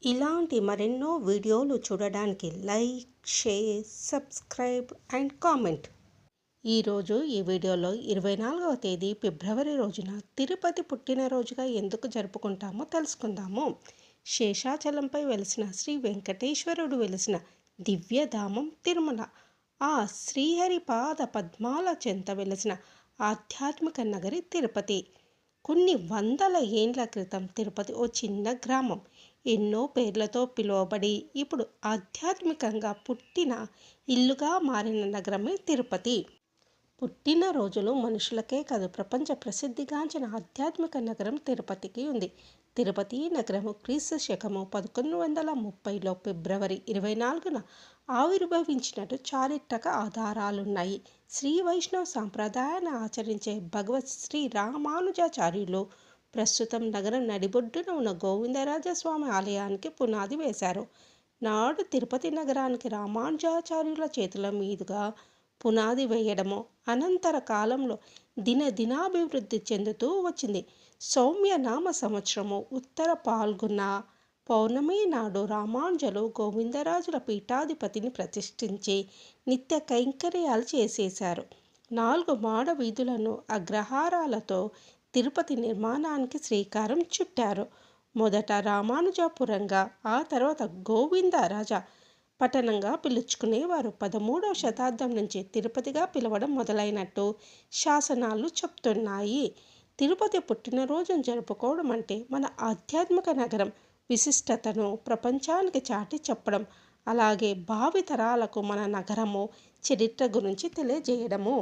ఇలాంటి మరెన్నో వీడియోలు చూడడానికి like, share, subscribe and comment. ఈరోజు ఈ వీడియోలో 24వ తేదీ ఫిబ్రవరి రోజున తిరుపతి పుట్టినరోజుగా ఎందుకు జరుపుకుంటామో తెలుసుకుందాము. శేషాచలంపై వెలిసిన శ్రీ వెంకటేశ్వరుడు వెలిసిన దివ్యధామం తిరుమల. ఆ శ్రీహరి పాద పద్మాల చెంత వెలిసిన ఆధ్యాత్మిక నగరి తిరుపతి. కొన్ని వందల ఏండ్ల క్రితం తిరుపతి ఓ చిన్న గ్రామం. ఎన్నో పేర్లతో పిలువబడి ఇప్పుడు ఆధ్యాత్మికంగా పుట్టిన ఇల్లుగా మారిన నగరమే తిరుపతి. పుట్టినరోజులు మనుషులకే కాదు, ప్రపంచ ప్రసిద్ధిగాంచిన ఆధ్యాత్మిక నగరం తిరుపతికి ఉంది. తిరుపతి నగరము క్రీస్తు శకము 1130లో ఫిబ్రవరి 24న ఆవిర్భవించినట్టు చారిత్రక ఆధారాలున్నాయి. శ్రీ వైష్ణవ సాంప్రదాయాన్ని ఆచరించే భగవత్ శ్రీ రామానుజాచార్యులు ప్రస్తుతం నగరం నడిబొడ్డున ఉన్న గోవిందరాజస్వామి ఆలయానికి పునాది వేశారు. నాడు తిరుపతి నగరానికి రామానుజాచార్యుల చేతుల మీదుగా పునాది వేయడము అనంతర కాలంలో దినాభివృద్ధి చెందుతూ వచ్చింది. సౌమ్యనామ సంవత్సరము ఉత్తర పాల్గొన పౌర్ణమి నాడు రామానుజులు గోవిందరాజుల పీఠాధిపతిని ప్రతిష్ఠించి నిత్య కైంకర్యాలు చేసేశారు. 4 మాడ వీధులను అగ్రహారాలతో తిరుపతి నిర్మాణానికి శ్రీకారం చుట్టారు. మొదట రామానుజాపురంగా, ఆ తర్వాత గోవిందరాజ పట్టణంగా పిలుచుకునేవారు. 13వ శతాబ్దం నుంచి తిరుపతిగా పిలవడం మొదలైనట్టు శాసనాలు చెప్తున్నాయి. తిరుపతి పుట్టినరోజును జరుపుకోవడం అంటే మన ఆధ్యాత్మిక నగరం విశిష్టతను ప్రపంచానికి చాటి చెప్పడం, అలాగే భావితరాలకు మన నగరము చరిత్ర గురించి తెలియజేయడము.